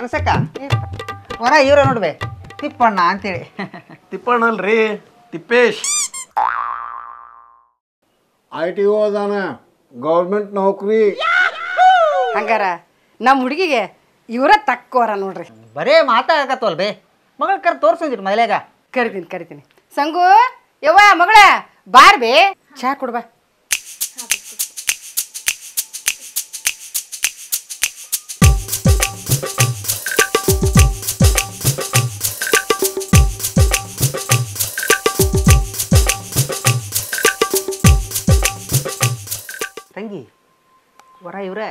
ಅನ್ಸಕ್ಕ ವರ ಇವ್ರ ನೋಡ್ಬೇ ತಿಪ್ಪಣ್ಣ ಅಂತೇಳಿ. ತಿಪ್ಪಣ್ಣ ಅಲ್ರಿ, ತಿಪ್ಪೇಶ್. ITO ಅದಾನ, ಗೌರ್ಮೆಂಟ್ ನೌಕರಿ. ಹಂಗಾರ ನಮ್ಮ ಹುಡುಗಿಗೆ ಇವರ ತಕ್ಕೋರ ನೋಡ್ರಿ. ಬರೇ ಮಾತಾಡಕತ್ತವಲ್ ಬೇ, ಮಗಳ ಕರ್ ತೋರ್ಸಿದ್ರಿ ಮದ್ಲೆಗ. ಕರಿತೀನಿ ಸಂಗು, ಯವ್ವ ಮಗಳ ಬಾರ್ ಬೇ, ಚಾ ಕೊಡ್ಬಾ. ತಂಗಿ ವರ ಇವ್ರೆ.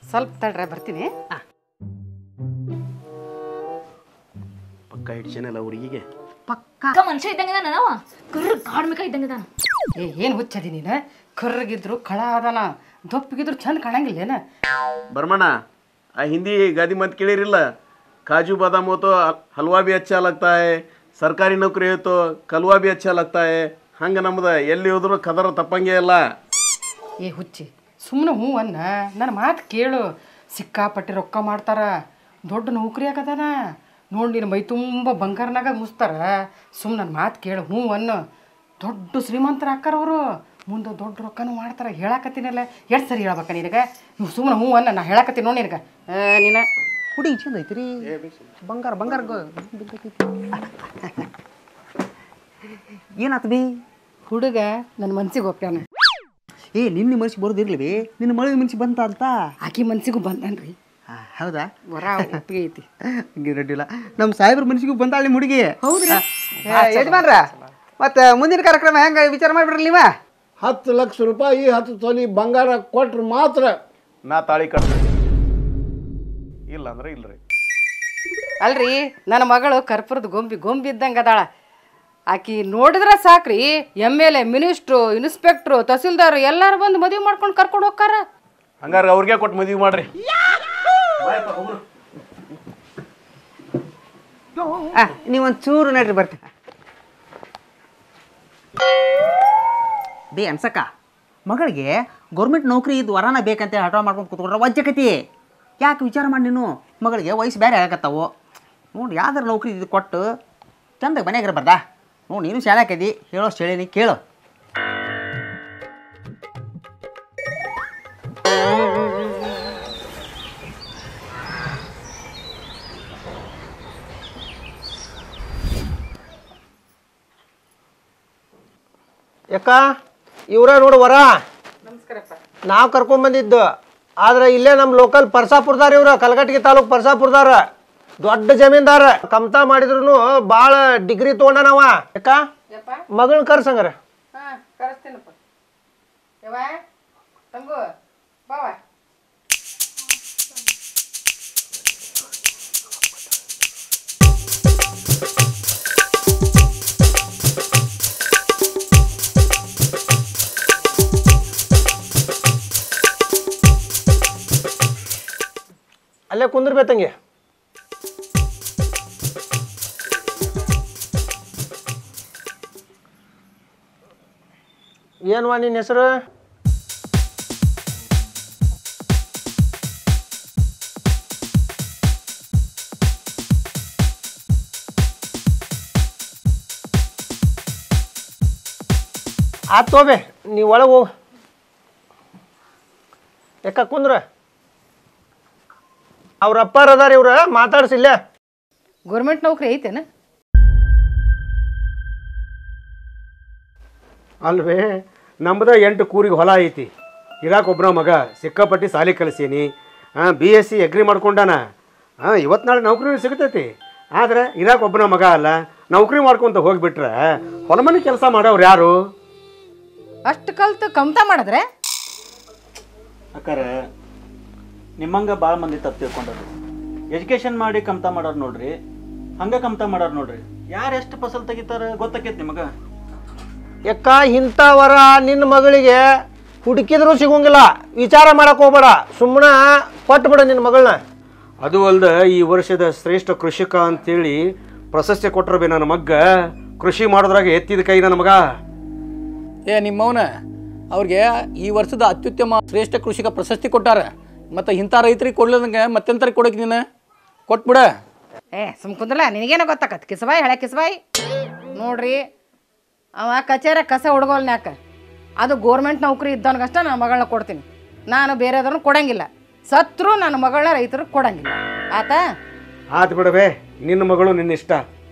ಸ್ವಲ್ಪ ತಡ್ರೆ ಬರ್ತೀನಿ. ಪಕ್ಕ ಇಡ್ಸೇನಲ್ಲ ಹುಡುಗಿಗೆ. ಪಕ್ಕ ಮನುಷ್ಯ ಇದ್ದಂಗೆ ನಾವ ಕರ್ರ ಕಾಡ್ಮಿಕ ಇದ್ದಂಗೆ ಏನು ಹುಚ್ಚದಿ ನೀನು? ಕರ್ರಗಿದ್ರು ಕಳ ಅದಾನ, ದೊಪ್ಪಿಗಿದ್ರು ಚಂದ ಕಾಣಂಗಿಲ್ಲೇನ? ಬರ್ಮಣ್ಣ, ಆ ಹಿಂದಿ ಗಾದಿ ಮತ್ ಕೇಳಿರಿಲ್ಲ, काजू बादाम हो तो हलवा भी अच्छा लगता है, सरकारी नौकरी हो तो कलवा भी अच्छा लगता है. ಹಂಗೆ ನಮ್ದು ಎಲ್ಲಿ ಹೋದ್ರು ಕದರ ತಪ್ಪಂಗೆ ಇಲ್ಲ. ಏ ಹುಚ್ಚಿ, ಸುಮ್ಮನೆ ಹ್ಞೂ ಅನ್ನ, ನನ್ನ ಮಾತು ಕೇಳು. ಸಿಕ್ಕಾಪಟ್ಟೆ ರೊಕ್ಕ ಮಾಡ್ತಾರ, ದೊಡ್ಡ ನೌಕರಿ ಆಗದಾನ ನೋಡಿ, ನಿನ್ನ ಮೈ ತುಂಬ ಬಂಗಾರನಾಗ ಮುಸ್ತಾರ. ಸುಮ್ಮನೆ ನನ್ನ ಮಾತು ಕೇಳು, ಹ್ಞೂ ಅನ್ನು. ದೊಡ್ಡ ಶ್ರೀಮಂತರ ಹಾಕಾರ ಅವರು, ಮುಂದೆ ದೊಡ್ಡ ರೊಕ್ಕನೂ ಮಾಡ್ತಾರೆ. ಹೇಳಕತ್ತೀನಲ್ಲ, ಎಷ್ಟು ಸರಿ ಹೇಳ್ಬೇಕ ನಿನಗೆ? ನೀವು ಸುಮ್ಮನೆ ಹ್ಞೂ ಅನ್ನ, ನಾ ಹೇಳಕತ್ತೀನಿ ನೋಡಿ ನಿನಗೆ. ನೀನು ಹುಡುಗಿ ಚಂದ ಐತ್ರಿ, ಬಂಗಾರ ಬಂಗಾರ ಏನಾತ ಬಿ? ಹುಡುಗ ನನ್ನ ಮನ್ಸಿಗೆ ಒಪ್ಪ್ಯಾನ. ಏ ನಿನ್ನ ಮನ್ಸಿಗೆ ಬರೋದಿರ್ಲಿ ಬಿ, ನಿನ್ನ ಮಳೆ ಮನ್ಸಿಗೆ ಬಂತ ಅಂತ. ಆಕಿ ಮನ್ಸಿಗೂ ಬಂದನ್ರಿ. ಹೌದಾ? ವರ ಒಪ್ಪಿಗೆ ಐತಿ. ಗಿರಡ್ಡಿಲ್ಲ, ನಮ್ಮ ಸಾಹೇಬ್ರ ಮನ್ಸಿಗೂ ಬಂತಾಳಿ ಹುಡುಗಿ. ಹೌದ್ರಿ ಯಜಮಾನ್ರ, ಮತ್ತೆ ಮುಂದಿನ ಕಾರ್ಯಕ್ರಮ ಹೆಂಗೆ ವಿಚಾರ ಮಾಡಿಬಿಡ್ರಿ ನೀವ? 10 ಲಕ್ಷ ರೂಪಾಯಿ 10 ತೊಲಿ ಬಂಗಾರ ಕೊಟ್ರೆ ಮಾತ್ರ ನಾ ತಾಳಿ ಕಟ್ತೀನಿ, ಇಲ್ಲ ಅಂದ್ರೆ ಇಲ್ರಿ. ಅಲ್ರಿ, ನನ್ನ ಮಗಳು ಕರ್ಪೂರದ ಗೊಂಬಿ ಇದ್ದಂಗೆ ಅದಾಳ. ಆಕಿ ನೋಡಿದ್ರೆ ಸಾಕ್ರಿ, MLA, ಮಿನಿಸ್ಟ್ರು, ಇನ್ಸ್ಪೆಕ್ಟ್ರು, ತಹಸೀಲ್ದಾರ್ ಎಲ್ಲರೂ ಬಂದು ಮದುವೆ ಮಾಡ್ಕೊಂಡು ಕರ್ಕೊಂಡು ಹೋಗ್ತಾರ. ಹಂಗಾರೆ ಅವ್ರಿಗೆ ಕೊಟ್ಟು ಮದುವೆ ಮಾಡ್ರಿ. ನೀವೊಂದು ಚೂರು ನಡ್ರಿ ಬರ್ತೀನಿ. ಬೇ ಅನ್ಸಕ್ಕ, ಮಗಳಿಗೆ ಗೌರ್ಮೆಂಟ್ ನೌಕರಿ ಇದ್ದು ವರಾನ ಬೇಕಂತ ಹಠ ಮಾಡ್ಕೊಂಡು ಕೂತ್ಕೊಂಡ್ರೆ ವಜ್ಜಕತಿ. ಯಾಕೆ ವಿಚಾರ ಮಾಡಿ ನೀನು? ಮಗಳಿಗೆ ವಯಸ್ಸು ಬೇರೆ ಆಗಕತ್ತಾವು ನೋಡಿ, ಯಾವ್ದಾರು ನೌಕರಿ ಇದು ಕೊಟ್ಟು ಚಂದಾಗ ಮನೆಯಾಗ್ರ ಬರ್ದಾ ನೋಡಿ. ನೀನು ಶಾಲಾಕದಿ, ಹೇಳೋಷ್ಟು ಹೇಳೀನಿ ಕೇಳು. ಯಾಕ ಇವರ ನೋಡು ವರ, ನಮಸ್ಕಾರಪ್ಪ. ನಾವು ಕರ್ಕೊಂಬಂದಿದ್ದು. ಆದ್ರೆ ಇಲ್ಲೇ ನಮ್ಮ ಲೋಕಲ್ ಪರ್ಸಾಪುರದಾರ, ಇವ್ರ ಕಲಘಟಗಿ ತಾಲೂಕು ಪರ್ಸಾಪುರದಾರ, ದೊಡ್ಡ ಜಮೀನ್ದಾರ. ಕಮ್ತಾ ಮಾಡಿದ್ರು ಭಾಳ ಡಿಗ್ರಿ ತೊಗೊಂಡನವ. ಯಾಕ ಮಗಳನ್ನ ಕರ್ಸಂಗಾರ. ಹಾಂ ಕರೆಸ್ತೇನಪ್ಪ. ಯವ್ವ ತಂಗು ಬಾವ. ಅಲ್ಲೇ ಕುಂದ್ರಬೇಕಂಗೆ. ಏನ್ವಾ ನಿನ್ನ ಹೆಸರು? ಆತ್ ತೋಬೆ, ನೀವು ಒಳಗೆ ಹೋಗು. ಯಾಕ ಕುಂದ್ರ, ಅವ್ರ ಅಪ್ಪಾರ ಅದಾರ, ಇವ್ರ ಮಾತಾಡ್ಸಿಲ್ಲ. ಗೌರ್ಮೆಂಟ್ ನೌಕರಿ ಐತೇನ? ಅಲ್ವೇ, ನಮ್ದ 8 ಕೂರಿಗೆ ಹೊಲ ಐತಿ. ಇರಾಕ್ ಒಬ್ಬನ ಮಗ ಸಿಕ್ಕಾಪಟ್ಟಿ ಸಾಲಿ ಕಲಿಸೀನಿ. BSc agri ಮಾಡ್ಕೊಂಡಾನ. ಇವತ್ತು ನಾಳೆ ನೌಕರಿ ಸಿಗ್ತೈತಿ. ಆದ್ರೆ ಇರಾಕ್ ಒಬ್ಬನ ಮಗ ಅಲ್ಲ, ನೌಕರಿ ಮಾಡ್ಕೊಂತ ಹೋಗ್ಬಿಟ್ರೆ ಹೊಲಮನೆ ಕೆಲಸ ಮಾಡೋರು ಯಾರು? ಅಷ್ಟು ಕಲ್ತು ಕಮ್ತಾ ಮಾಡಿದ್ರೆ ಅಕ್ಕಾರ, ನಿಮ್ಮಂಗೆ ಭಾಳ ಮಂದಿ ತಪ್ಪು ತಿಳ್ಕೊಂಡರು. ಎಜುಕೇಷನ್ ಮಾಡಿ ಕಮ್ತಾ ಮಾಡೋರು ನೋಡ್ರಿ, ಹಂಗೆ ಕಮ್ತಾ ಮಾಡೋರು ನೋಡ್ರಿ. ಯಾರು ಎಷ್ಟು ಫಸಲ್ ತೆಗಿತಾರೆ ಗೊತ್ತಾಕೈತಿ ನಿಮಗೆ? ಯಾಕ ಇಂಥವರ ನಿನ್ನ ಮಗಳಿಗೆ ಹುಡುಕಿದ್ರು ಸಿಗೋಂಗಿಲ್ಲ. ವಿಚಾರ ಮಾಡಕ್ ಹೋಗ್ಬೇಡ, ಸುಮ್ಮನೆ ಕೊಟ್ಟು ಬಿಡ ನಿನ್ನ ಮಗಳನ್ನ. ಅದು ಅಲ್ದ ಈ ವರ್ಷದ ಶ್ರೇಷ್ಠ ಕೃಷಿಕ ಅಂತೇಳಿ ಪ್ರಶಸ್ತಿ ಕೊಟ್ಟರು ಬಿ ನನ್ನ ಮಗ್ಗ. ಕೃಷಿ ಮಾಡೋದ್ರಾಗ ಎತ್ತಿದ ಕೈ ನನ್ನ ಮಗ. ನಿಮ್ಮವನ ಅವ್ರಿಗೆ ಈ ವರ್ಷದ ಅತ್ಯುತ್ತಮ ಶ್ರೇಷ್ಠ ಕೃಷಿಕ ಪ್ರಶಸ್ತಿ ಕೊಟ್ಟಾರ. ಮತ್ತು ಇಂಥ ರೈತರಿಗೆ ಕೊಡ್ಲದಂಗೆ ಮತ್ತೆಂತರಿಗೆ ಕೊಡಕ್ಕೆ ನೀನು ಕೊಟ್ಬಿಡ. ಸುಮ್ ಕುಂದ್ರಲ್ಲ, ನಿನಗೇನೋ ಗೊತ್ತಾಕತ್ ಕಿಸಬಾಯಿ ಹಳೆ ಕಿಸಬಾಯಿ. ನೋಡ್ರಿ, ಅವ ಕಚೇರಿ ಕಸ ಹುಡ್ಗೋಲ್ನ್ಯಾಕ ಅದು ಗೋರ್ಮೆಂಟ್ ನೌಕರಿ ಇದ್ದವನಿಗಷ್ಟ ನನ್ನ ಮಗಳನ್ನ ಕೊಡ್ತೀನಿ. ನಾನು ಬೇರೆದವ್ರನ್ನ ಕೊಡಂಗಿಲ್ಲ. ಸತ್ರು ನನ್ನ ಮಗಳನ್ನ ರೈತರಿಗೆ ಕೊಡಂಗಿಲ್ಲ. ಆತಾ? ಆತು ಬಿಡವೆ, ನಿನ್ನ ಮಗಳು ನಿನ್ನ ಇಷ್ಟ.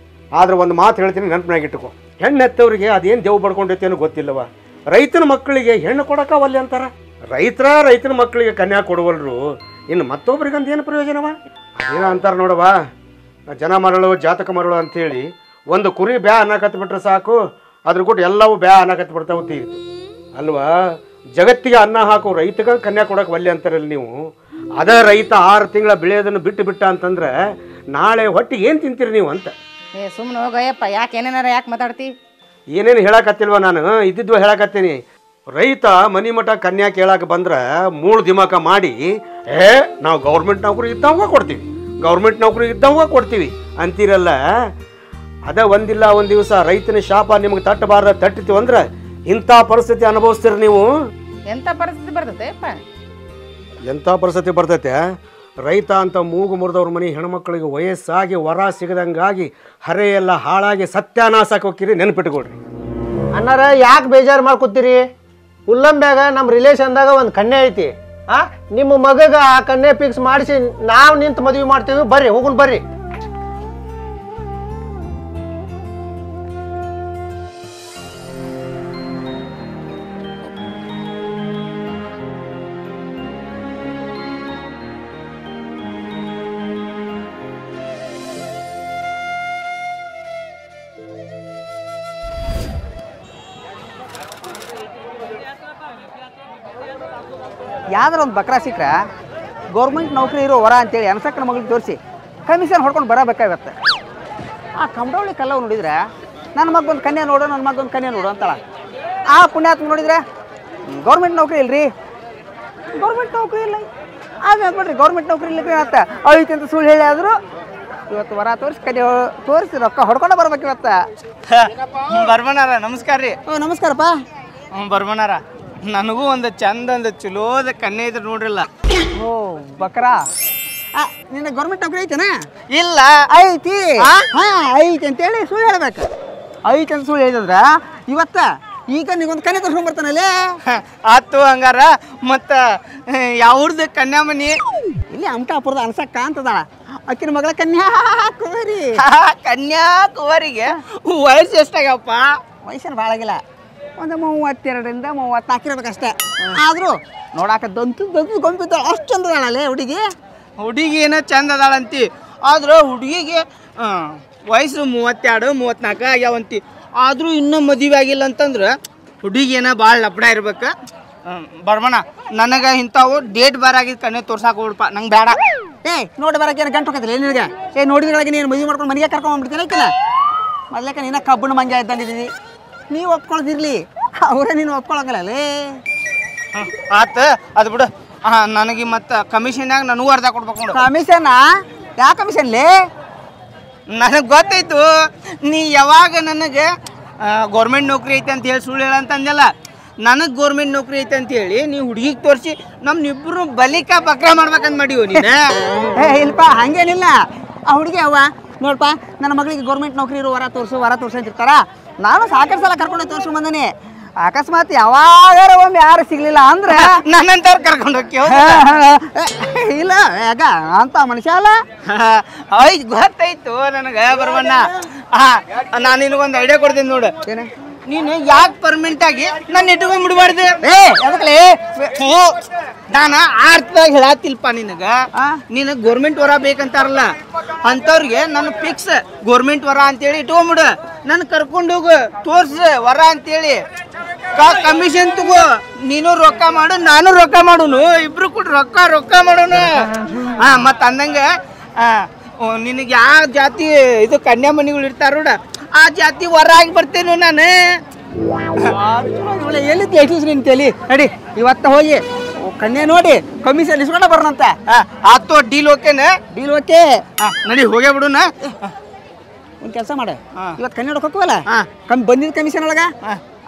ಆದ್ರೆ ಒಂದು ಮಾತು ಹೇಳ್ತೀನಿ, ನೆನಪಿನಾಗ ಇಟ್ಟುಕೋ. ಹೆಣ್ಣೆತ್ತವ್ರಿಗೆ ಅದೇನು ದೇವ್ ಬಡ್ಕೊಂಡೈತೇನೋ ಗೊತ್ತಿಲ್ಲವ. ರೈತನ ಮಕ್ಕಳಿಗೆ ಹೆಣ್ಣು ಕೊಡೋಕ್ಕಾವಲ್ಲ ಅಂತಾರ. ರೈತನ ಮಕ್ಕಳಿಗೆ ಕನ್ಯಾ ಕೊಡುವಲ್ರು, ಇನ್ನು ಮತ್ತೊಬ್ರಿಗಂತ ಏನು ಪ್ರಯೋಜನವ? ಅದೇನೋ ಅಂತಾರೆ ನೋಡವ, ಜನ ಮರಳು ಜಾತಕ ಮರಳು ಅಂಥೇಳಿ ಒಂದು ಕುರಿ ಬ್ಯಾ ಅನ್ನಕತ್ಬಿಟ್ರೆ ಸಾಕು, ಅದ್ರ ಕೂಡ ಎಲ್ಲವೂ ಬ್ಯಾ ಅನ್ನಕತ್ ಬಿಡ್ತಾವ ತೀರಿತು ಅಲ್ವಾ? ಜಗತ್ತಿಗೆ ಅನ್ನ ಹಾಕೋ ರೈತಗೆ ಕನ್ಯಾ ಕೊಡೋಕೆ ಒಲ್ಲೆ ಅಂತಾರಲ್ಲ ನೀವು. ಅದೇ ರೈತ 6 ತಿಂಗಳ ಬೆಳೆಯೋದನ್ನು ಬಿಟ್ಟ ಅಂತಂದ್ರೆ ನಾಳೆ ಹೊಟ್ಟಿಗೆ ಏನು ತಿಂತೀರಿ ನೀವು ಅಂತ. ಸುಮ್ಮನೆ ಹೋಗಯ್ಯಪ್ಪ, ಯಾಕೆ ಏನೇನಾರ ಯಾಕೆ ಮಾತಾಡ್ತಿ? ಏನೇನು ಹೇಳಕತ್ತಿಲ್ವ ನಾನು, ಇದ್ದಿದ್ವ ಹೇಳಕತ್ತೀನಿ. ರೈತ ಮನಿ ಮಠ ಕನ್ಯಾ ಕೇಳಕ್ಕೆ ಬಂದ್ರೆ ಮೂಳು ದಿಮಾಕ ಮಾಡಿ ನಾವು ಗೌರ್ಮೆಂಟ್ ನೌಕರಿ ಇದ್ದವಾಗ ಕೊಡ್ತೀವಿ ಅಂತೀರಲ್ಲ. ಅದ ಒಂದಿಲ್ಲ ಒಂದು ದಿವಸ ರೈತನ ಶಾಪ ನಿಮ್ಗೆ ತಟ್ಟಬಾರ್ದ ತಟ್ಟಿತು ಅಂದ್ರೆ ಇಂಥ ಪರಿಸ್ಥಿತಿ ಅನುಭವಿಸ್ತೀರಿ ನೀವು. ಎಂಥ ಪರಿಸ್ಥಿತಿ ಬರ್ತೈತೆಪ್ಪ? ಎಂಥ ಪರಿಸ್ಥಿತಿ ಬರ್ತೈತೆ? ರೈತ ಅಂತ ಮೂಗು ಮುರಿದವ್ರ ಮನೆ ಹೆಣ್ಮಕ್ಳಿಗೆ ವಯಸ್ಸಾಗಿ ವರ ಸಿಗದಂಗಾಗಿ ಹರೆ ಎಲ್ಲ ಹಾಳಾಗಿ ಸತ್ಯಾನಾಶಕ್ಕೆ ಹೋಗ್ತೀರಿ, ನೆನ್ಪಿಟ್ಕೊಡ್ರಿ. ಅನ್ನಾರ ಯಾಕೆ ಬೇಜಾರು ಮಾಡ್ಕೊತೀರಿ? ಉಲ್ಲಂಬ್ಯಾಗ ನಮ್ಮ ರಿಲೇಷನ್ದಾಗ ಒಂದು ಕನ್ಯೆ ಐತಿ. ನಿಮ್ಮ ಮಗಗ ಆ ಕನ್ಯೆ ಫಿಕ್ಸ್ ಮಾಡಿಸಿ ನಾವು ನಿಂತು ಮದುವೆ ಮಾಡ್ತೀವಿ. ಬರ್ರಿ ಹೋಗುನ್ ಬರ್ರಿ. ಯಾವ್ದಾರ ಒಂದು ಬಕ್ರಾ ಸಿಕ್ಕ್ರೆ ಗೌರ್ಮೆಂಟ್ ನೌಕರಿ ಇರೋ ವರ ಅಂತೇಳಿ ಅನ್ಸಕ್ಕನ ಮಗಳಿಗೆ ತೋರಿಸಿ ಕಮಿಷನ್ ಹೊಡ್ಕೊಂಡು ಬರಬೇಕಾಗತ್ತೆ. ಆ ಕಂಬಡವಳಿ ಕಲ್ಲವು ನೋಡಿದ್ರೆ ನನ್ನ ಮಗೊಂದು ಕನ್ಯಾ ನೋಡು ಅಂತಾಳ. ಆ ಪುಣ್ಯಾತ್ಮ ನೋಡಿದ್ರೆ ಗೌರ್ಮೆಂಟ್ ನೌಕರಿ ಇಲ್ರಿ, ಗೌರ್ಮೆಂಟ್ ನೌಕರಿ ಇಲ್ಲ. ಅದ್ಬಿಡ್ರಿ, ಗೌರ್ಮೆಂಟ್ ನೌಕರಿ ಇಲ್ಲ ಅಂತ ಐತಿ ಅಂತ ಸುಳ್ಳು ಹೇಳಿ ಆದರೂ ಇವತ್ತು ವರ ತೋರಿಸಿ ಕನ್ಯಾ ತೋರಿಸಿ ರೊಕ್ಕ ಹೊಡ್ಕೊಂಡು ಬರ್ಬೇಕು ಇವತ್ತು. ಬರ್ಮನಾರ ನಮಸ್ಕಾರ ರೀ. ನಮಸ್ಕಾರಪ್ಪ. ಬರ್ಮನಾರ, ನನಗೂ ಒಂದು ಚಂದ ಒಂದು ಚಲೋದ ಕನ್ಯೆ ಇದ್ರೆ ನೋಡ್ರಿಲ್ಲ. ಓ ಬಕ್ರಾ, ನಿನ್ನ ಗೌರ್ಮೆಂಟ್ ನೌಕರಿ ಐತೇನ? ಇಲ್ಲ ಐತಿ. ಐತಿ ಅಂತೇಳಿ ಸುಳ್ಳು ಹೇಳ್ಬೇಕು. ಐತಿ ಅಂತ ಸುಳ್ಳು ಹೇಳಿದ್ರ ಇವತ್ತ ಈಗ ನೀಗೊಂದು ಕನ್ಯೆ ತರ್ಸ್ಕೊಂಡ್ ಬರ್ತಾನಲ್ಲೇ. ಆತು ಹಂಗಾರ. ಮತ್ತು ಯಾವ್ದು ಕನ್ಯಾಮಣಿ? ಇಲ್ಲಿ ಅಮಟಾಪುರದ ಅನ್ಸಕ್ಕ ಅಂತದಾಳ. ಅಕ್ಕಿನ ಮಗಳ ಕನ್ಯಾಕುಮಾರಿ. ಕನ್ಯಾಕುಮಾರಿಗೆ ವಯಸ್ಸು ಎಷ್ಟಾಗ್ಯಪ್ಪ? ವಯಸ್ಸೇನು ಭಾಳ ಆಗಿಲ್ಲ, ಒಂದು 32ರಿಂದ 34 ಇರ್ಬೇಕಷ್ಟೇ. ಆದರೂ ನೋಡಾಕ ದಂತು ಗೊಂಬಿದ್ದಾಳ, ಅಷ್ಟು ಚಂದದಾಳಲ್ಲೇ ಹುಡುಗಿ. ಹುಡುಗಿ ಏನೋ ಚಂದ ಅದಾಳಂತಿ, ಆದ್ರೆ ಹುಡುಗಿಗೆ ವಯಸ್ಸು 32, 34 ಆಗ್ಯಾವಂತಿ. ಆದರೂ ಇನ್ನೂ ಮದುವೆ ಆಗಿಲ್ಲ ಅಂತಂದ್ರೆ ಹುಡುಗಿ ಏನೋ ಭಾಳ ಲಪಡ ಇರ್ಬೇಕು. ಬರ್ಮಣ, ನನಗೆ ಇಂಥವು ಡೇಟ್ ಬಾರಾಗಿದ್ದು ಕಣ್ಣೆ ತೋರ್ಸಾಕ ಹೋಗ್ಬಿಡಪ್ಪ, ನಂಗೆ ಬೇಡ. ನೋಡಿ ಬರಕ್ಕೆ ಏನು ಗಂಟು ಹೋಗತ್ತಿಲ್ಲ ನಿನಗೆ? ನೋಡಿದ್ರೊಳಗೆ ನೀನು ಮದುವೆ ಮಾಡ್ಕೊಂಡು ಮನೆಗೆ ಕರ್ಕೊಂಡ್ಬಿಡ್ತೀನಿ ಆಕಿನ. ಮೊದ್ಲಕ್ಕೆ ನೀನು ಕಬ್ಬಣ ಮಂಗ್ಯ ಇದ್ದಂಗಿದ್ದೀನಿ. ನೀವು ಒಪ್ಕೊಳ್ದಿರ್ಲಿ, ಅವರೇ ನೀನು ಒಪ್ಕೊಳಂಗಲ್ಲೇ. ಆತ ಅದು ಬಿಡು. ನನಗೆ ಮತ್ತು ಕಮಿಷನ್ಯಾಗ ನನಗೂ ಅರ್ಧ ಕೊಡ್ಬೇಕು ನೋಡು. ಕಮಿಷನಾ? ಯಾವ ಕಮಿಷನ್ಲೇ? ನನಗೆ ಗೊತ್ತಾಯ್ತು, ನೀ ಯಾವಾಗ ನನಗೆ ಗೌರ್ಮೆಂಟ್ ನೌಕರಿ ಐತೆ ಅಂತ ಹೇಳಿ ಸುಳ್ಳು ಹೇಳಂತಂದೆಲ್ಲ, ನನಗೆ ಗೌರ್ಮೆಂಟ್ ನೌಕರಿ ಐತೆ ಅಂತ ಹೇಳಿ ನೀವು ಹುಡುಗಿಗೆ ತೋರಿಸಿ ನಮ್ಮನ್ನಿಬ್ಬರು ಬಲಿಕ ಬಕ್ರ ಮಾಡ್ಬೇಕಂತ ಮಾಡೀವಿ ನೀನು. ಇಲ್ಲಪ್ಪ, ಹಂಗೇನಿಲ್ಲ. ಆ ಹುಡುಗಿ ಅವ್ವ ನೋಡಪ್ಪ, ನನ್ನ ಮಗಳಿಗೆ ಗೌರ್ಮೆಂಟ್ ನೌಕರಿ ಇರೋ ವರ ತೋರಿಸು ಅಂತಿರ್ತಾರ. ನಾನು ಸಾಕಷ್ಟು ಸಲ ಕರ್ಕೊಂಡು ತೋರಿಸ್ಕೊಂಡು ಬಂದೇನೆ. ಅಕಸ್ಮಾತ್ ಯಾವಾಗಾರ ಒಮ್ಮೆ ಯಾರು ಸಿಗ್ಲಿಲ್ಲ ಅಂದ್ರೆ ನನ್ನಂತವ್ರು ಕರ್ಕೊಂಡು ಹೋಗಿ. ಇಲ್ಲ, ಯಾಕ ಅಂತ ಮನುಷ್ಯ ಅಲ್ಲ. ಆಯ್ತು, ಗೊತ್ತಾಯ್ತು ನನಗೆ ಬರ್ಬಣ್ಣ. ನಾನು ನಿನಗೊಂದು ಐಡಿಯಾ ಕೊಡ್ತೀನಿ ನೋಡು. ನೀನು ಯಾಕೆ ಪರ್ಮನೆಂಟ್ ಆಗಿ ನನ್ನ ಇಟ್ಕೊಂಡ್ಬಿಡ್ಬಾರ್ದು? ನಾನು ಅರ್ಥದಾಗ ಹೇಳತ್ತಿಲ್ಪ ನಿನಗೆ. ನಿನಗೆ ಗೌರ್ಮೆಂಟ್ ವರ ಬೇಕಂತಾರಲ್ಲ, ಅಂಥವ್ರಿಗೆ ನನ್ನ ಫಿಕ್ಸ್ ಗೌರ್ಮೆಂಟ್ ವರ ಅಂತೇಳಿ ಇಟ್ಕೊಂಡ್ಬಿಡು. ನನ್ನ ಕರ್ಕೊಂಡು ಹೋಗು, ತೋರ್ಸ ವರ ಅಂತೇಳಿ. ಕಮಿಷನ್ ತಗೋ, ನೀನು ರೊಕ್ಕ ಮಾಡು, ನಾನು ರೊಕ್ಕ ಮಾಡೋನು, ಇಬ್ರು ಕೂಡ ರೊಕ್ಕ ಮಾಡೋನು. ಮತ್ತು ಅಂದಂಗೆ ನಿನಗೆ ಯಾವ ಜಾತಿ ಇದು ಕನ್ಯಾಮಣಿಗಳು ಇರ್ತಾರ ನೋಡ, ಆ ಜಾತಿ ವರ ಆಗಿ ಬರ್ತೇನೆ ನಾನು. ಎಲ್ಲಿದ್ದು ಎಷ್ಟಿಸ್ ನಿನ್ ತಲಿ? ನಡಿ ಇವತ್ತ ಹೋಗಿ ಕನ್ಯಾ ನೋಡಿ ಕಮಿಷನ್ ಇಸ್ಕೊಂಡ ಬರೋಣಂತ. ಆತು, ಡೀಲ್ ಓಕೆನ? Deal okay. ನಡಿ ಹೋಗೇ ಬಿಡುನ. ಒಂದು ಕೆಲಸ ಮಾಡ, ಇವತ್ತು ಕನ್ಯಾ ನೋಡಕ್ ಹೋಗ್ವಲ್ಲ, ಬಂದಿದ್ದ ಕಮಿಷನ್ ಒಳಗ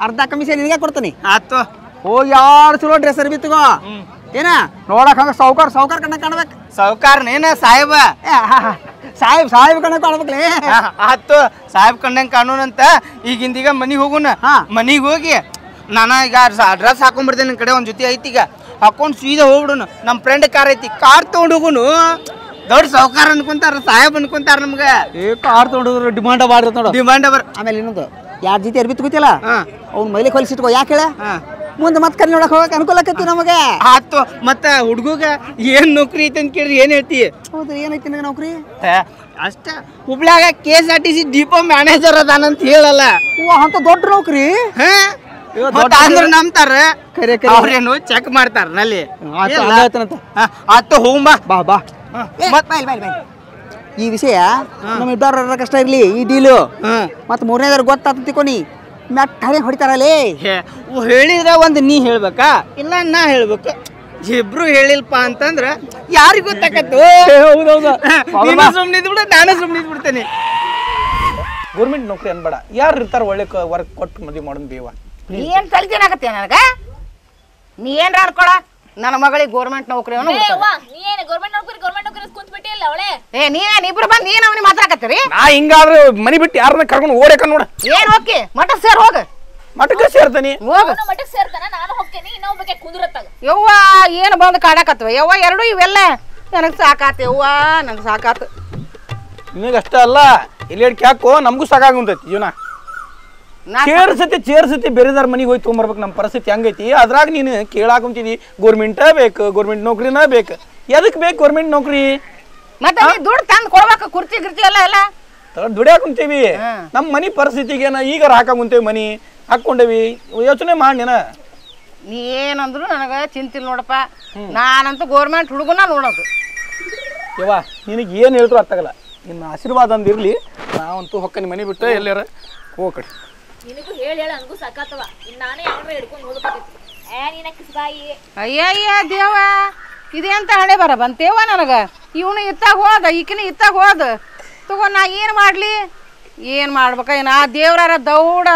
ಅರ್ಧ ಕಮಿಷನ್ ನಿನಗೆ ಕೊಡ್ತೀನಿ. ಆತು ಹೋಗಿ ಯಾರು ಚಲೋ ಡ್ರೆಸ್ ಅರ್ಬಿ ತಗೋ. ಏನ ನೋಡಕ್ ಹಂಗ ಸಾವ್ಕಾರ ಕಣ್ಣ ಕಾಣ್ಬೇಕು. ಸಾವ್ಕಾರನೇನ ಸಾಹೇಬ? ಸಾಹೇಬ್ ಕಣ್ಣ ಕಾಣ್ಬೇಕ್ಲಿ. ಆತು ಸಾಹೇಬ್ ಕಂಡಂಗೆ ಕಾನೂನಂತ ಈಗಿಂದೀಗ ಮನಿಗೆ ಹೋಗುನ. ಮನಿಗೆ ಹೋಗಿ ನಾನು ಈಗ ಡ್ರೆಸ್ ಹಾಕೊಂಡ್ಬರ್ತೇನೆ. ನನ್ನ ಕಡೆ ಒಂದು ಜೊತೆ ಐತಿ, ಈಗ ಹಾಕೊಂಡು ಸೀದಾ ಹೋಗ್ಬಿಡುನು. ನಮ್ಮ ಫ್ರೆಂಡ್ ಕಾರ್ ಐತಿ, ಕಾರ್ ತೊಗೊಂಡು ಹೋಗುನು. ದೊಡ್ಡ ಸಾವ್ಕಾರ ಅನ್ಕೊಂತಾರ, ಸಾಹೇಬ್ ಅನ್ಕೊಂತಾರ ನಮ್ಗೆ. ಕಾರ್ ತೊಗೊಂಡಿದ್ರು ಡಿಮಾಂಡ್ ಬಾಡ್ರಿ ನೋಡು. ಡಿಮಾಂಡ್ ಬರ್. ಆಮೇಲೆ ಇನ್ನೊಂದು ಯಾರ ಜೊತೆ ಅರ್ಬಿ ತಗೋತಿಯಲ್ಲ ಅವ್ನ ಮೈಲಿ ಹೊಲಿಸಿಟ್ಕೋ. ಯಾಕೆ ಹೇಳ ಮುಂದೆ ಮತ್ತೆ ಕರಿ ನೋಡಕ್ ಹೋಗಕ್ ಅನುಕೂಲ ಆಕತಿ ನಮಗೆ. ಆತು ಮತ್ತ ಹುಡುಗ ಏನ್ ನೌಕರಿ ಐತಿ ಅಂತ ಕೇಳಿದ್ರೆ ಏನ್ ಹೇಳ್ತಿ? ಹೌದ್ರಿ ಏನೈತಿ ನಿನಗೆ ನೌಕರಿ? ಅಷ್ಟ ಹುಬ್ಳ್ಯಾಗ KSRTC ಡಿಪೋ ಮ್ಯಾನೇಜರ್ ಅದಾನಂತ ಹೇಳಲ್ಲ. ಅಂತ ದೊಡ್ಡ ನೌಕರಿ ಅಂದ್ರೆ ನಂಬ್ತಾರ. ಅವ್ರೇನು ಚೆಕ್ ಮಾಡ್ತಾರ ನಲ್ಲಿ. ಆತು ಹೋಗ್ಬಾ. ಬಾ ಬಾ ಈ ವಿಷಯ ನಮ್ಮ ಇಬ್ಬರ ಕಷ್ಟ ಇರ್ಲಿ ಈ ಡೀಲು. ಮತ್ ಮೂರನೇದಾರ ಗೊತ್ತಾತ ತಿಕೋನಿ ಮೆಟ್ಟ ಹೊಡಿತಾರಲ್ಲೇ. ಹೇಳಿದ್ರ ಒಂದು ನೀ ಹೇಳ್ಬೇಕಾ ಇಲ್ಲ ನಾ ಹೇಳ್ಬೇಕು? ಇಬ್ರು ಹೇಳಿಲ್ಪ ಅಂತಂದ್ರ ಯಾರಿಗ ಗೊತ್ತಾಕತ್ತು? ಸುಮ್ನೆ ಬಿಡ, ನಾನು ಸುಮ್ನೆ ಬಿಡ್ತೇನೆ. ಗೌರ್ಮೆಂಟ್ ನೌಕರಿ ಅನ್ಬೇಡ, ಯಾರು ಇರ್ತಾರ ಒಳ್ಳೆ ವರ್ಕ್ ಕೊಟ್ಟು ಮದುವೆ ಮಾಡೋದು ಬೇವ. ಏನ್ ತಲೆತೇನಾಗತ್ತೆ ನನಗ? ನೀ ಏನ್ರ ಅನ್ಕೊಳ ನನ್ನ ಮಗಳಿಗೆ ಗೌರ್ಮೆಂಟ್ ನೌಕರಿ ನೀ ಏನು ಗೌರ್ಮೆಂಟ್ ನೌಕರಿ ಕುಂತ್ ಬಿಟ್ಟಿಲ್ಲ ಅವಳೆ. ನೀವೇನಿಬ್ರು ಬಂದು ಏನ್ ಅವನಿಗೆ ಮಾತಾಡಕತ್ತೀರಿ? ನಾ ಹಿಂಗಾದ್ರೆ ಮನಿ ಬಿಟ್ಟು ಯಾರನ್ನ ಕರ್ಕೊಂಡು ಓಡಕ ನೋಡ. ಏನ್ ಹೋಗಿ ಮಠ ಸೇರ್ ಹೋಗ. ಮಠಕ್ಕೆ ಸೇರ್ತಾನಿ ಹೋಗ. ಮಠಕ್ಕೆ ಸೇರ್ತಾನ, ನಾನು ಹೋಗ್ತೇನೆ. ಇನ್ನೊಬ್ಬ ಬಗ್ಗೆ ಕುಂದ್ರತ್ತಾಗ ಯವ್ವ ಏನು ಬಂದು ಕಾಡಕತ್ವ ಯವ್ವ. ಎರಡು ಇವೆಲ್ಲ ನನಗೆ ಸಾಕಾತ ಯವ್ವ, ನನಗೆ ಸಾಕಾತು. ನಿನಗಷ್ಟ ಅಲ್ಲ, ಇಲ್ಲಿ ಕ್ಯಾಕೋ ನಮಗೂ ಸಾಕಾಗುಂತೈತಿ ಜೀವನ. ಚೇರ್ಸತಿ ಬೇರೆದಾರ ಮನೆಗೆ ಹೋಗಿ ತೊಗೊಂಬರ್ಬೇಕು. ನಮ್ಮ ಪರಿಸ್ಥಿತಿ ಹಂಗೈತಿ. ಅದ್ರಾಗ ನೀನು ಕೇಳಾಕುಂತಿದಿ ಗೌರ್ಮೆಂಟ ಬೇಕು, ಗೌರ್ಮೆಂಟ್ ನೌಕರಿನ ಬೇಕು. ಎದಕ್ ಬೇಕು ಗೌರ್ಮೆಂಟ್ ನೌಕರಿ? ಮತ್ತೆ ದುಡ್ಡು ತಂದು ಕೊಡ್ಬೇಕು, ಕುರ್ಚಿ ಗಿರ್ಚಿ ಎಲ್ಲ ಎಲ್ಲ ದುಡಿಯಾಕುಂತೀವಿ. ನಮ್ಮ ಮನಿ ಪರಿಸ್ಥಿತಿಗೆ ಈಗ ಹಾಕಾಕುಂತೇವಿ, ಮನಿ ಹಾಕೊಂಡೇವಿ. ಯೋಚನೆ ಮಾಡಿನ ನೀ ಏನಂದ್ರು ನನಗೆ ಚಿಂತಿಲ್ಲ ನೋಡಪ್ಪ. ನಾನಂತೂ ಗೌರ್ಮೆಂಟ್ ಹುಡುಗನ ನೋಡೋದು. ಯವ್ವ ನಿನಗೆ ಏನು ಹೇಳಿದ್ರು ಅತ್ತಾಗಲ್ಲ. ನಿನ್ನ ಆಶೀರ್ವಾದ ಅಂದಿರ್ಲಿ. ನಾವಂತೂ ಹೊಕ್ಕನಿ ಮನೆ ಬಿಟ್ಟು ಎಲ್ಲಾರ ಹೋಗ ಕಡೆ. ನಿನಗೂ ಹೇಳಿ ನನಗೂ ಸಾಕಾತವ. ಇನ್ನು ನಾನೇ ಯಾವ್ರ ಹಿಡ್ಕೊಂಡು ಹೋಗ್ಬೇಕೈತಿ. ನೀನ ಕಿಸ್ಬಾಯಿ. ಅಯ್ಯಯ್ಯ ದೇವ, ಇದೇಂತ ಹಣೆ ಬರ ಬಂತೇವ ನನಗೆ. ಇವನು ಇತ್ತಾಗ ಹೋದ, ಈಕಿನ ಇತ್ತಾಗ ಹೋದ. ತಗೋ ನಾ ಏನು ಮಾಡಲಿ? ಏನು ಮಾಡ್ಬೇಕ ಏನು? ಆ ದೇವ್ರಾರ ದೌಡ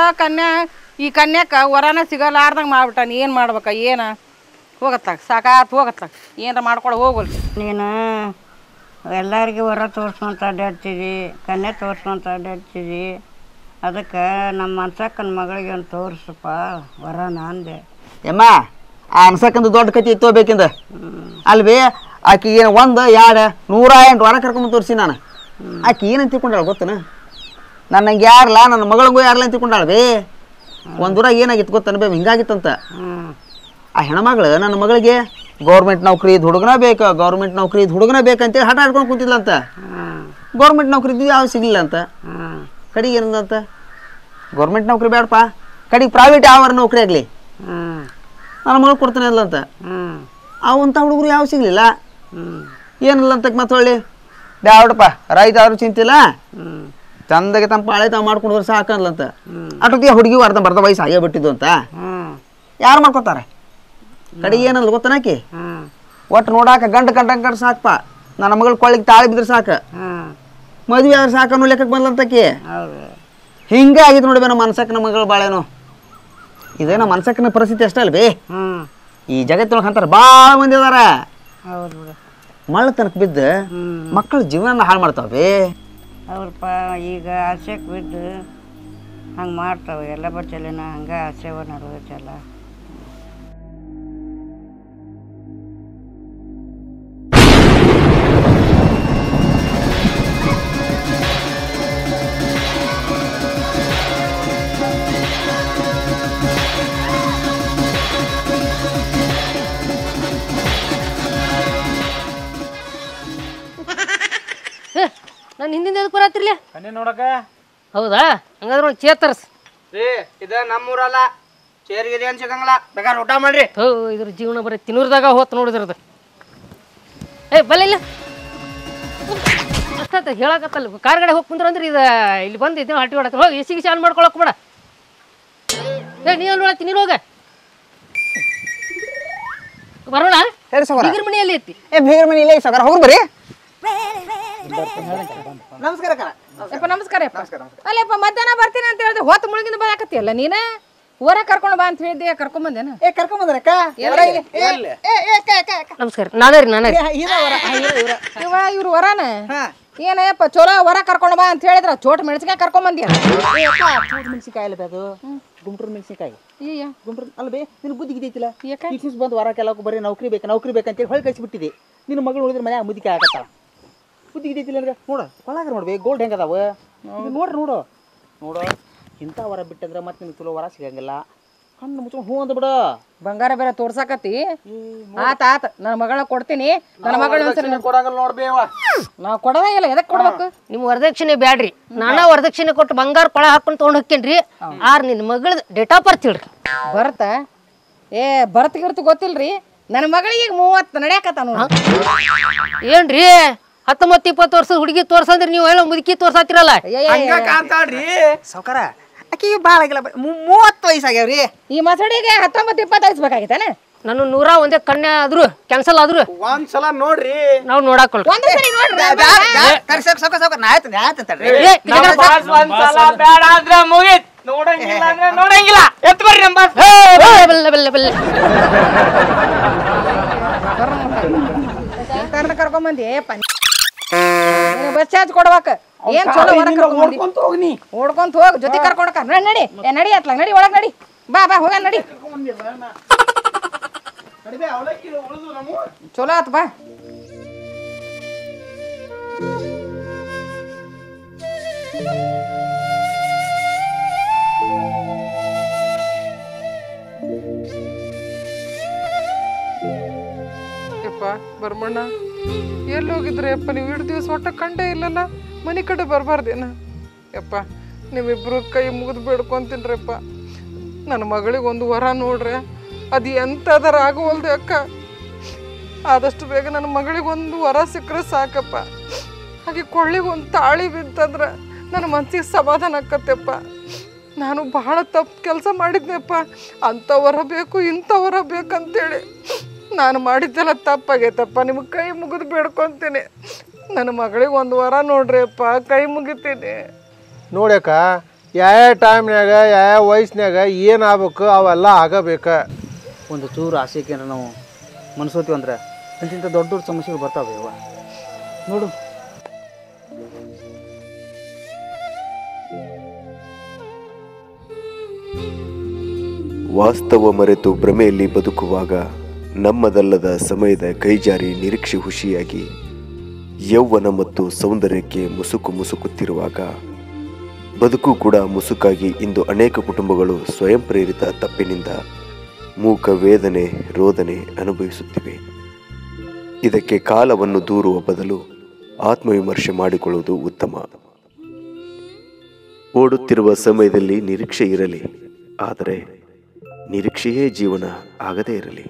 ಈ ಕನ್ಯಾಕ ವರನ ಸಿಗಲಾರ್ದಂಗೆ ಮಾಡ್ಬಿಟ್ಟಾನ. ಏನು ಮಾಡ್ಬೇಕ ಏನು? ಹೋಗತ್ತಾಗ ಸಾಕಾತ್ ಹೋಗತ್ತಾಗ ಏನಾರ ಮಾಡ್ಕೊಂಡು ಹೋಗಲ್. ನೀನು ಎಲ್ಲರಿಗೆ ವರ ತೋರಿಸ್ಕೊಂತ ಅಡ್ಡಾಡ್ತಿದ್ದಿ, ಕನ್ಯೆ ತೋರಿಸ್ಕೊಂತ ಅಡ್ಡಾಡ್ತಿದ್ದಿ. ಅದಕ್ಕೆ ನಮ್ಮ ಅನ್ಸಕ್ಕನ ಮಗಳಿಗೆ ಒಂದು ತೋರಿಸಪ್ಪ ವರನ ಅಂದೆ. ಯಮ್ಮ ಆ ಅನ್ಸಕ್ಕಂದು ದೊಡ್ಡ ಕತಿ ತೋಬೇಕಿಂದ ಅಲ್ವೇ. ಆಕಿ ಏನು 1 2 108 ವಾರ ಕರ್ಕೊಂಡ್ ತೋರಿಸಿ ನಾನು. ಆಕಿ ಏನಂತ ತಿಳ್ಕೊಂಡಾಳ ಗೊತ್ತನ? ನನಗೆ ಯಾರಲ್ಲ, ನನ್ನ ಮಗಳಿಗೂ ಯಾರಲ್ಲ ಅಂತ ತಿಳ್ಕೊಂಡಾಳ ಬೇ. ಒಂದೂರಾಗ ಏನಾಗಿತ್ತು ಗೊತ್ತನ ಬೇ, ಹಿಂಗಾಗಿತ್ತಂತ. ಆ ಹೆಣ್ಮಗಳು ನನ್ನ ಮಗಳಿಗೆ ಗೌರ್ಮೆಂಟ್ ನೌಕರಿ ಹುಡುಗನ ಬೇಕು, ಗೌರ್ಮೆಂಟ್ ನೌಕರಿ ಹುಡುಗನ ಬೇಕಂತೇಳಿ ಹಠ ಆಡ್ಕೊಂಡು ಕುಂತಿದ್ಲಂತ. ಗೌರ್ಮೆಂಟ್ ನೌಕರಿ ಇದ್ವಿ ಯಾವ ಸಿಗಲಿಲ್ಲ ಅಂತ. ಕಡೆಗೆ ಏನಂತ, ಗೌರ್ಮೆಂಟ್ ನೌಕರಿ ಬೇಡಪ್ಪ, ಕಡೆಗೆ ಪ್ರೈವೇಟ್ ಯಾವ ನೌಕರಿ ಆಗಲಿ ನನ್ನ ಮಗಳು ಕೊಡ್ತಾನೆ ಇಲ್ಲ ಅಂತ. ಅವಂಥ ಹುಡುಗರು ಯಾವ ಸಿಗಲಿಲ್ಲ. ಏನಿಲ್ಲ ಅಂತ ಮತ್ತೆ ಹೊಳ್ಳಿ ಬ್ಯಾಡಪ್ಪ, ರೈತ ಆದ್ರೂ ಚಿಂತಿಲ್ಲ, ಚಂದಾಗೆ ತಮ್ಮ ಪಾಳೆ ತಾವು ಮಾಡ್ಕೊಂಡು ಹೋದ್ರೆ ಸಾಕನ್ಲಂತ. ಅಷ್ಟೊತ್ತಿಗೆ ಹುಡುಗಿ ಅರ್ಧ ವಯಸ್ಸು ಆಗೇ ಬಿಟ್ಟಿದ್ದು ಅಂತ ಯಾರು ಮಾಡ್ಕೊತಾರೆ. ಕಡೆಗೆ ಏನಲ್ಲ ಗೊತ್ತನಾಕಿ, ಒಟ್ಟು ನೋಡಾಕ ಗಂಟು ಸಾಕಪ್ಪ, ನನ್ನ ಮಗಳ ಕೊಳ್ಳಿಗೆ ತಾಳಿ ಬಿದ್ರೆ ಸಾಕು, ಮದುವೆ ಆದ್ರೆ ಸಾಕು ಅನ್ನೋ ಲೆಕ್ಕಕ್ಕೆ ಬಂದ್ಲಂತಕಿ. ಹಿಂಗೆ ಆಗಿತ್ತು ನೋಡಿ ನಮ್ಮ ಮನ್ಸಕ್ಕನ ಮಗಳ ಬಾಳೇನು. ಇದೇ ನಮ್ಮ ಮನ್ಸಕ್ಕನ ಪರಿಸ್ಥಿತಿ ಅಷ್ಟೇ ಅಲ್ವೇ. ಈ ಜಗತ್ತಿನೊಳಗೆ ಅಂತಾರೆ ಭಾಳ ಮಂದಿ ಅದಾರ ಮಳ್ಳ ತನಕ ಬಿದ್ದು ಮಕ್ಕಳ ಜೀವನ ಹಾಳು ಮಾಡ್ತಾವೆ. ಅವ್ರಪ್ಪ ಈಗ ಆಸೆಗೆ ಬಿದ್ದು ಹಂಗೆ ಮಾಡ್ತಾವೆ. ಎಲ್ಲ ಬಚ್ಚಲೇನ ಹಂಗೆ ಆಸೆವ ನಡೆದೈತಲ್ಲ. ನಾನು ಹಿಂದಿಂದ ಎದಕ್ಕೆ ಬರತ್ತಿರ್ಲಿ? ಕನ್ಯೆ ನೋಡಕ. ಹೌದಾ? ಹಂಗಾದ್ರೆ ಒಂದು ಚೇರ್ ತರ್ಸ್. ಇದ ನಮ್ಮೂರಲ್ಲ, ಚೇರ್ಗಿರಿ ಅಂತ ಸಿಗಂಗಿಲ್ಲ. ಬೇಕಾದ್ರೆ ಊಟ ಮಾಡ್ರಿ. ಇದ್ರ ಜೀವನ ಬರೀ ತಿನ್ನೂರ್ದಾಗ ಹೋತ್ ನೋಡಿದ್ರದು. ಬಲ್ಲ ಇಲ್ಲ ಅಷ್ಟ ಹೇಳಕತ್ತಲ್ಲ. ಕಾರ್ ಗಾಡಿ ಹೋಗಿ ಕುಂದ್ರ ಅಂದ್ರೆ ಇದು ಇಲ್ಲಿ ಬಂದು ಇದನ್ನ ಹಟ್ಟಿ ಹೊಡತ್ತ. ಹೋಗಿ ಎಸಿಗೆ ಚಾಲು ಮಾಡ್ಕೊಳಕ್ ಬೇಡ. ನೀನು ನೋಡತ್ತಿ, ನೀನು ಹೋಗ ಬರೋಣ. ಬೀಗರ ಮನೆಯಲ್ಲಿ ಐತಿ. ಬೀಗರ ಮನೆಯಲ್ಲಿ ಸಗರ ಹೋಗಿ ಬರ್ರಿ. ನಮಸ್ಕಾರ. ನಮಸ್ಕಾರ. ಅಲ್ಲಪ್ಪ ಮಧ್ಯಾಹ್ನ ಬರ್ತೀನಿ ಅಂತ ಹೇಳಿದ್ರೆ ಹೊತ್ತು ಮುಳುಗಿಂದ ಬರಾಕತ್ತಿಯಲ್ಲ ನೀನು. ಹೊರ ಕರ್ಕೊಂಡು ಬಾ ಅಂತ ಹೇಳಿದ್ದೆ ಕರ್ಕೊಂಡ್ ಬಂದೇನ ಏ ಕರ್ಕೊಂಬಂದ್ರಕ್ಕ ನಮಸ್ಕಾರ ನಾನೇ ರೀ ನಾನೇ ಇವ ಇವ್ರು ವರಾನ ಏನಯ್ಯಪ್ಪ ಚಲೋ ಹೊರ ಕರ್ಕೊಂಡು ಬಾ ಅಂತ ಹೇಳಿದ್ರ ಚೋಟ್ ಮೆಣಸಿನ್ಕಾಯಿ ಕರ್ಕೊಂಡ್ ಬಂದಿಯ ಮೆಣಸಿನ್ಕಾಯಿ ಅಲ್ಲ ಅದು ಗುಂಟೂರು ಮೆಣಸಿನ್ಕಾಯಿ ಗುಂಟೂರು ಅಲ್ಲ ಬೇ ನಿನ್ನ ಬುದ್ಧಿ ಇದೈತಿಲ್ಲ ಈಗ ಬಂದು ವಾರ ಕೆಲವು ಬರೀ ನೌಕರಿ ಬೇಕಂತೇಳಿ ಹೊಳೆ ಕಳಿಸಿಬಿಟ್ಟಿದೆ ನಿನ್ನ ಮಗಳು ನೋಡಿದ್ರೆ ಮನ್ಯಾಗ ಮುದಿಕೆ ಆಗತ್ತಾಳ ಬುದ್ಧಿ ಇದೈತಿಲ್ಲ ಅಂದ್ರೆ ನೋಡು ಒಳಗ ನೋಡ್ಬೇ ಗೋಲ್ಡ್ ಹೆಂಗದಾವ ನೋಡು ಇಂಥ ವರ ಬಿಟ್ಟಂದ್ರೆ ಮತ್ತೆ ನಿಮ್ಗೆ ಚಲೋ ವರ ಸಿಗಂಗಿಲ್ಲ ಕಣ್ಣು ಮುಚ್ಕೊಂಡು ಹೂ ಅಂದ ಬಿಡು ಬಂಗಾರ ಬೇರೆ ತೋರ್ಸಾಕತ್ತಿ ಆತ ನನ್ನ ಮಗಳ ಕೊಡ್ತೀನಿ ನನ್ನ ಮಗಳ ಕೊಡಂಗಿಲ್ಲ ನೋಡ್ಬೇವ ನಾ ಕೊಡೋದೇ ಇಲ್ಲ ಎದಕ್ ಕೊಡ್ಬೇಕು ನಿಮ್ ವರದಕ್ಷಿಣೆ ಬ್ಯಾಡ್ರಿ ನಾನಾ ವರದಕ್ಷಿಣೆ ಕೊಟ್ಟು ಬಂಗಾರ ಕೊಳ ಹಾಕೊಂಡು ತೊಗೊಂಡ್ ಹೋಗ್ತೇನ್ರಿ ಆರ್ ನಿನ್ ಮಗಳ ಡೇಟ್ ಆಫ್ ಬರ್ತ್ ಹೇಳ್ರಿ ಬರ್ತ ಬರ್ತಿಗಿರ್ತು ಗೊತ್ತಿಲ್ರಿ ನನ್ನ ಮಗಳಿಗೆ ಈಗ 30 ನಡೆಯಕತ್ತ ಏನ್ರಿ 19-20 ವರ್ಷದ ಹುಡುಗಿ ತೋರ್ಸಂದ್ರಿ ನೀವು ಹೇಳೋ ಮುದುಕಿ ತೋರ್ಸಾತಿರಲ್ಲ ಸಾವ್ಕಾರ ಆಕಿ ಭಾಳ ಆಗಿಲ್ಲ 30 ವಯಸ್ಸಾಗ್ಯಾವ್ರಿ ಈ ಮಸಡಿಗೆ 19-20 ವಯಸ್ಸು ಬೇಕಾಗಿತ್ತಾನೆ ನಾನು 101 ಕನ್ಯಾ ಆದ್ರು ಕ್ಯಾನ್ಸಲ್ ಆದ್ರು ಒಂದ್ಸಲ ನೋಡ್ರಿ ನಾವು ನೋಡಾಕೊಳ್ ಒಂದೇ ಸರಿ ನೋಡ್ರಿ ಸಾವ್ಕಾರ ನಾ ಆಯ್ತು ಒಂದ್ಸಲ ಬೇಡ ಅಂದ್ರೆ ಮುಗೀತ್ ನೋಡಂಗಿಲ್ಲ ಅಂದ್ರೆ ನೋಡಂಗಿಲ್ಲ ಎತ್ಕೊಡ್ರಿ ನಮ್ಮ ಕರ್ಕೊಂಡ್ ಬಂದಿ ಬಸ್ ಚಾರ್ಜ್ ಕೊಡ್ಬೇಕ ಏನ್ ಚಲೋ ಓಡ್ಕೊಂತ ಹೋಗ್ ಜೊತೆ ಕರ್ಕೊಂಡಕ ನಡಿ ನಡಿ ಅತ್ಲ ನಡಿ ಒಳಗ್ ನಡಿ ಬಾ ಹೋಗ ನಡಿ ಚಲೋ ಆತ್ ಬಾ ಬರ್ಮಣ್ಣ ಎಲ್ಲಿ ಹೋಗಿದ್ರಿ ಅಪ್ಪ ನೀವು ಇಷ್ಟು ದಿವಸ ಒಟ್ಟ ಕಂಡೇ ಇಲ್ಲಲ್ಲ ಮನೆ ಕಡೆ ಬರಬಾರ್ದೇನ ಯಪ್ಪ ನಿಮ್ಮಿಬ್ರು ಕೈ ಮುಗಿದು ಬೇಡ್ಕೊಂತೀನ್ರಪ್ಪ ನನ್ನ ಮಗಳಿಗೆ ಒಂದು ವರ ನೋಡ್ರೆ ಅದು ಎಂಥದರ ಆಗೋಲ್ದೆ ಅಕ್ಕ ಆದಷ್ಟು ಬೇಗ ನನ್ನ ಮಗಳಿಗೆ ಒಂದು ವರ ಸಿಕ್ಕರೆ ಸಾಕಪ್ಪ ಹಾಗೆ ಕೊಳ್ಳಿಗೆ ಒಂದು ತಾಳಿ ಬಿತ್ತಂದ್ರೆ ನನ್ನ ಮನಸ್ಸಿಗೆ ಸಮಾಧಾನ ಆಕತ್ತಪ್ಪ ನಾನು ಬಹಳ ತಪ್ಪು ಕೆಲಸ ಮಾಡಿದ್ನಪ್ಪ ಅಂಥ ವರ ಬೇಕು ಇಂಥ ವರ ಬೇಕಂತೇಳಿ ನಾನು ಮಾಡಿದ್ದೆಲ್ಲ ತಪ್ಪಾಗೈತಪ್ಪ ನಿಮಗೆ ಕೈ ಮುಗಿದು ಬೇಡ್ಕೊತೀನಿ ನನ್ನ ಮಗಳಿಗೆ ಒಂದು ವರ ನೋಡ್ರಿ ಅಪ್ಪ ಕೈ ಮುಗಿತೀನಿ ನೋಡ್ಯಾಕ ಯಾವ ಟೈಮ್ನಾಗ ಯಾವ ವಯಸ್ಸಿನಾಗ ಏನು ಆಗ್ಬೇಕು ಅವೆಲ್ಲ ಆಗಬೇಕ ಒಂದು ಚೂರು ಆಸೆಗೆ ನಾವು ಮನಸ್ಸೋತೀವಿ ಅಂದ್ರೆ ಇಂಥ ದೊಡ್ಡ ಸಮಸ್ಯೆಗಳು ಬರ್ತಾವೆ ಇವ ನೋಡು ವಾಸ್ತವ ಮರೆತು ಭ್ರಮೆಯಲ್ಲಿ ಬದುಕುವಾಗ ನಮ್ಮದಲ್ಲದ ಸಮಯದ ಕೈಜಾರಿ ನಿರೀಕ್ಷೆ ಹುಷಿಯಾಗಿ ಯೌವನ ಮತ್ತು ಸೌಂದರ್ಯಕ್ಕೆ ಮುಸುಕುತ್ತಿರುವಾಗ ಬದುಕು ಕೂಡ ಮುಸುಕಾಗಿ ಇಂದು ಅನೇಕ ಕುಟುಂಬಗಳು ಸ್ವಯಂ ಪ್ರೇರಿತ ತಪ್ಪಿನಿಂದ ಮೂಕ ವೇದನೆ ರೋದನೆ ಅನುಭವಿಸುತ್ತಿವೆ. ಇದಕ್ಕೆ ಕಾಲವನ್ನು ದೂರುವ ಬದಲು ಆತ್ಮವಿಮರ್ಶೆ ಮಾಡಿಕೊಳ್ಳುವುದು ಉತ್ತಮ. ಓಡುತ್ತಿರುವ ಸಮಯದಲ್ಲಿ ನಿರೀಕ್ಷೆ ಇರಲಿ, ಆದರೆ ನಿರೀಕ್ಷೆಯೇ ಜೀವನ ಆಗದೇ ಇರಲಿ.